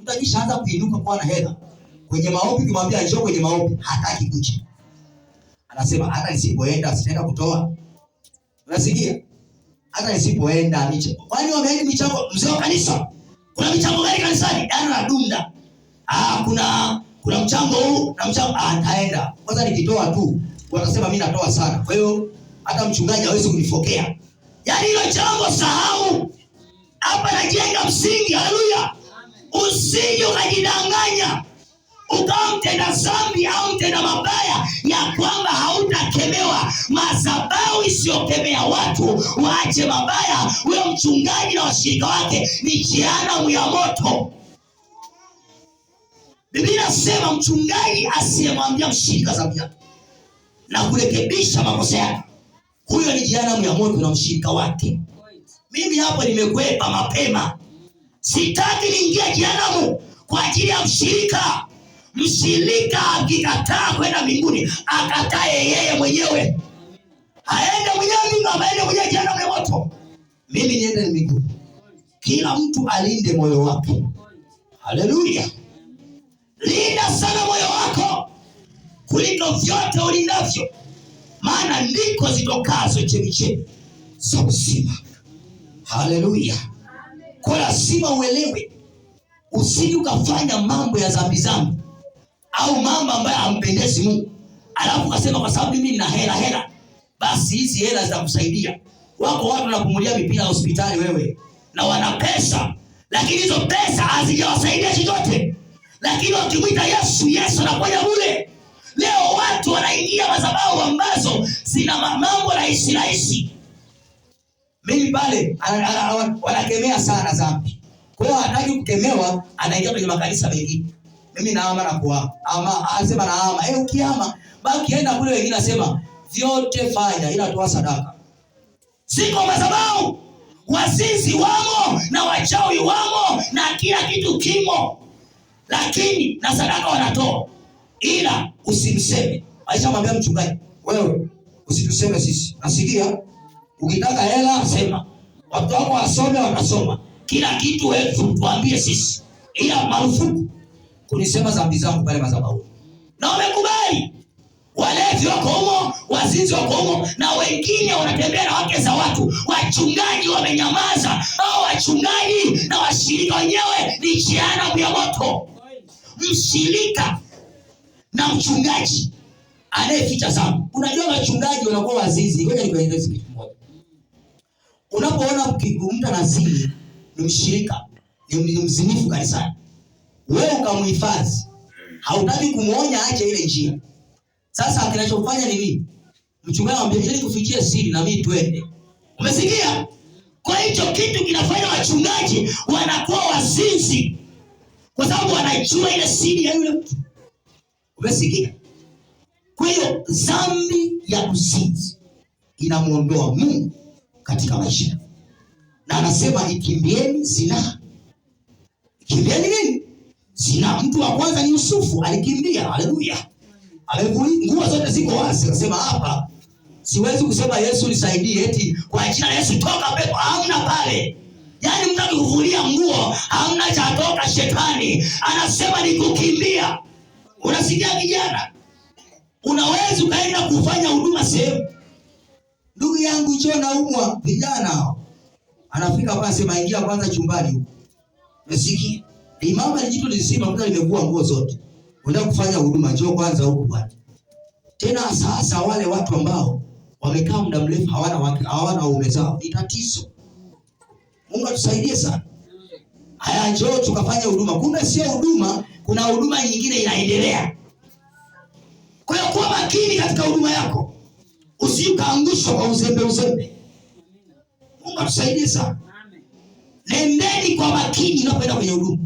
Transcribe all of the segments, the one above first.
Mtakishaanza kuinuka kwa na hela kwenye maombi, kimwambia njoo kwenye maombi, hataki kuja. Anasema hata nisipoenda sitaenda kutoa. Unasikia? Hata nisipoenda niche. Kwani wameenda michango mzee wa kanisa? Kuna michango gani kanisani? Dana na dunda. Kuna mchango huu na mchango ataenda. Kwanza nikitoa tu watasema mimi natoa sana. Kwa hiyo hata mchungaji hawezi kunifokea. Yaani hilo jambo sahau. Hapa najenga msingi. Haleluya. Usije ukajidanganya ukawa mtenda dhambi au mtenda mabaya ya kwamba hautakemewa. Madhabahu isiyokemea watu waache mabaya, huyo mchungaji na washirika wake ni jehanamu ya moto. Biblia inasema mchungaji asiyemwambia mshirika dhambi yake na kurekebisha makosa yake, huyo ni jehanamu ya moto na mshirika wake. Mimi hapo nimekwepa mapema. Sitaki niingie jehanamu kwa ajili ya mshirika. Mshirika akikataa kwenda mbinguni, akatae yeye mwenyewe. Aende mwenyewe mbinguni, aende mwenyewe jehanamu ya moto. Mimi niende mbinguni. Kila mtu alinde moyo wake. Haleluya. Linda sana moyo wako kuliko vyote ulindavyo, maana ndiko zitokazo chemchemi za uzima. Haleluya. Kwa lazima uelewe, usije ukafanya mambo ya dhambi au mambo ambayo hampendezi Mungu. Alafu kasema kwa sababu mimi nina hela, basi hizi hela zitakusaidia. Wako watu wanapumulia mipira hospitali wewe na wana pesa, lakini hizo pesa hazijawasaidia chochote. Lakini wakimwita Yesu anaponya bure. Leo watu wanaingia madhabahu ambazo zina mambo rahisi. Mimi pale wanakemea sana dhambi. Kwa hiyo hataki kukemewa, anaingia kwenye makanisa mengine. Mimi naama na kuama. Anasema naama. Ukiama, bali ukienda kule wengine nasema vyote fanya ila toa sadaka. Siko madhabahu. Wazinzi wamo na wachawi wamo na kila kitu kimo. Lakini na sadaka wanatoa. Ila usimseme. Aisha mwambia mchungaji, wewe usituseme sisi. Nasikia ukitaka hela sema. Watu wako wasome watasoma. Kila kitu wewe tuambie sisi. Ila marufuku kunisema dhambi zangu pale madhabahu. Na wamekubali. Walevi wako humo, wazinzi wako humo, na wengine wanatembea na wake za watu. Wachungaji wamenyamaza. Hao wachungaji na washirika wenyewe ni jehanamu ya moto. Mshirika na mchungaji anayeficha dhambi. Unajua wachungaji wanakuwa wazinzi. Ngoja nikueleze kitu moja. Unapoona mtu anazini, ni mshirika, ni mzinifu kanisani, wewe ukamhifadhi, hautaki kumuonya aache ile njia. Sasa kinachofanya ni nini? Mchungaji anamwambia ili kufichia siri na mimi twende. Umesikia? Kwa hicho kitu kinafanya wachungaji wanakuwa wazinzi, kwa sababu wanajua ile siri ya yule mtu. Umesikia? Kwa hiyo dhambi ya uzinzi inamuondoa Mungu katika maisha. Na anasema ikimbieni zina. Ikimbieni nini? Zina. Mtu wa kwanza ni Yusufu, alikimbia. Haleluya. Nguo zote ziko wazi. Anasema hapa siwezi kusema Yesu nisaidie eti kwa jina la Yesu toka pepo. Hamna pale. Yaani mtaki kuvulia nguo, hamna cha toka shetani. Anasema ni kukimbia. Unasikia kijana? Unaweza ukaenda kufanya huduma sehemu. Ndugu yangu njoo naumwa, vijana hao. Anafika hapa anasema ingia kwanza chumbani huko. Umesikia? Mama alijitu lisima mtu limevua nguo zote. Unataka kufanya huduma, njoo kwanza huko bwana. Tena sasa wale watu ambao wamekaa muda mrefu hawana wake, hawana waume zao, ni tatizo. Mungu atusaidie sana. Haya njoo tukafanya huduma. Kumbe sio huduma, kuna huduma nyingine inaendelea. Kwa hiyo kwa makini katika huduma yako, usikaangushwa kwa uzembe. Mungu atusaidie sana. Nendeni kwa makini unapoenda kwenye huduma,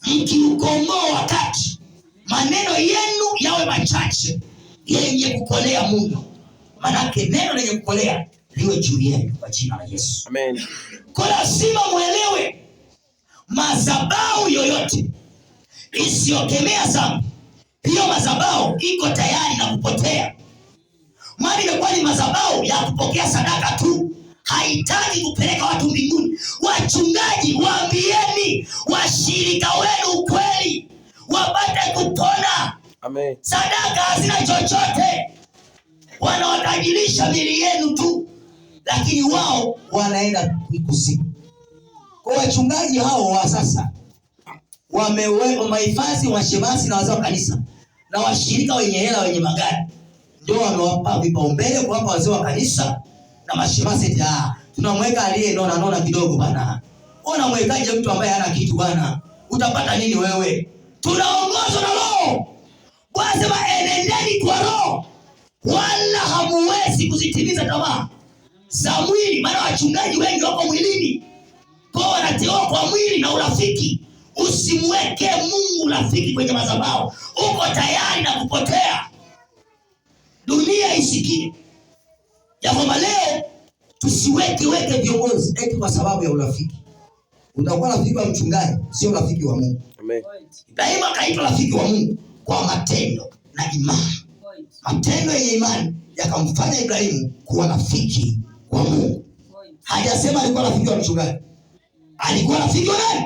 mkiukomoa wakati, maneno yenu yawe machache yenye kukolea Mungu, manake neno lenye kukolea liwe juu yenu kwa jina la Yesu. Amen. Kwa lazima muelewe, madhabahu yoyote isiyokemea dhambi, hiyo madhabahu iko tayari na kupotea. Maana imekuwa ni madhabahu ya kupokea sadaka tu, haitaki kupeleka watu mbinguni. Wachungaji, waambieni washirika wenu ukweli, wapate kupona. Amen. Sadaka hazina chochote, wanawatajirisha miili yenu tu, lakini wao wanaenda kuzimu. Kwa wachungaji hao wa sasa wamehifadhi washemasi na wazee wa kanisa na washirika wenye hela wenye magari, ndio wamewapa vipaumbele kwa hapa wazee wa kanisa na mashemasi. Tunamweka aliye nona kidogo bana. Unamwekaje mtu ambaye hana kitu bana? Utapata nini wewe? Tunaongozwa na Roho. Bwana sema enendeni kwa Roho, wala hamuwezi kuzitimiza tamaa za mwili. Maana wachungaji wengi wako mwilini, kwa wanatewa kwa mwili na urafiki. Usimweke Mungu rafiki kwenye madhabahu, uko tayari na kupotea. Dunia isikie ya kwamba leo tusiweke viongozi eti kwa sababu ya urafiki. Utakuwa rafiki wa mchungaji, sio rafiki wa Mungu. Amen. Daima kaitwa rafiki wa Mungu kwa matendo na imani. Matendo yenye imani yakamfanya Ibrahimu kuwa rafiki wa Mungu. Hajasema alikuwa rafiki wa mchungaji, alikuwa rafiki wa nani?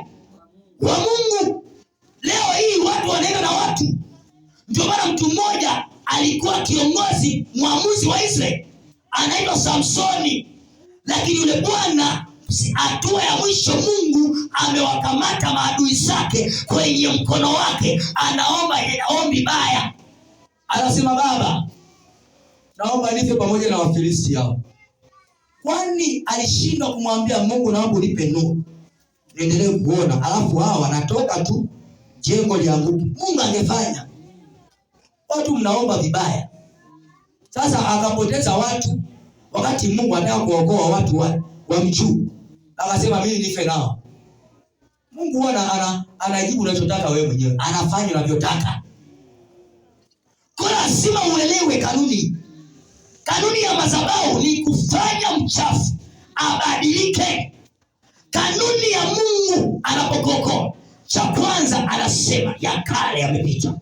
Wa Mungu. Leo hii watu wanaenda na watu. Ndio maana mtu mmoja alikuwa kiongozi mwamuzi wa Israeli, anaitwa Samsoni, lakini yule bwana hatua ya mwisho Mungu amewakamata maadui zake kwenye mkono wake, anaomba ombi baya. Anasema, Baba, naomba nife pamoja na Wafilisti hao. Kwani alishindwa kumwambia Mungu, naomba unipe nuru niendelee kuona, alafu hao wanatoka tu jengo lianguke? Mungu angefanya. Watu mnaomba vibaya. Sasa akapoteza watu wakati Mungu anataka kuokoa watu wa mjuu. Akasema mimi nife nao. Mungu anajibu unachotaka wewe mwenyewe, anafanya unavyotaka. Kwa lazima uelewe kanuni. Kanuni ya madhabahu ni kufanya mchafu abadilike. Kanuni ya Mungu anapokoko, cha kwanza anasema ya kale yamepita,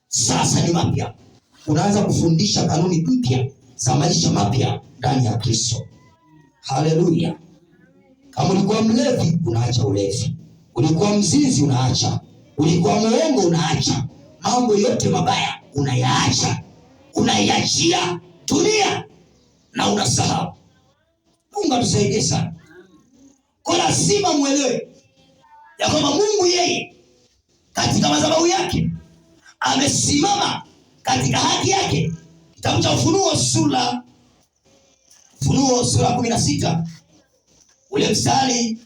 sasa ni mapya. Unaanza kufundisha kanuni mpya za maisha mapya ndani ya Kristo. Haleluya. Kama ulikuwa mlevi, unaacha ulevi. Ulikuwa mzinzi, unaacha. Ulikuwa muongo, unaacha. Mambo yote mabaya unayaacha, unaiachia dunia na unasahau. Mungu atusaidie sana. Kwa lazima muelewe ya kwamba Mungu yeye katika madhabahu yake amesimama katika haki yake. Kitabu cha Ufunuo sura 16 ule mstari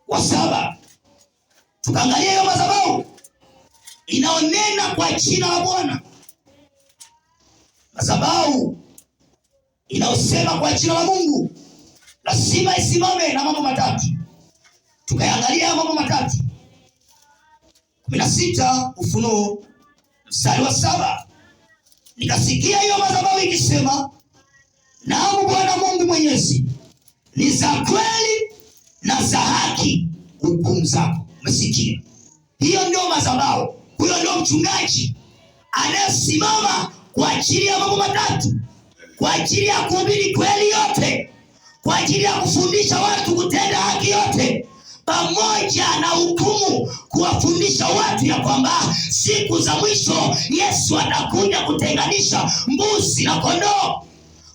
wa 7, tukaangalia hiyo madhabahu inaonena kwa jina la Bwana. Madhabahu inaosema kwa jina la Mungu lazima isimame na mambo matatu. Tukaangalia mambo matatu. 16 Ufunuo mstari wa 7, nikasikia hiyo madhabahu ikisema, naam Bwana Mungu Mwenyezi, ni za kweli na za haki hukumu zako. Umesikia? Hiyo ndio madhabahu. Huyo ndio mchungaji anayesimama kwa ajili ya mambo matatu: kwa ajili ya kuhubiri kweli yote, kwa ajili ya kufundisha watu kutenda haki yote, pamoja na hukumu, kuwafundisha watu ya kwamba siku za mwisho Yesu atakuja kutenganisha mbuzi na kondoo.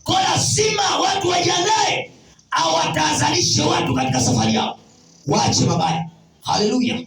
Kwa lazima watu wajiandae, au watahadharishe watu katika safari yao, waache mabaya. Haleluya.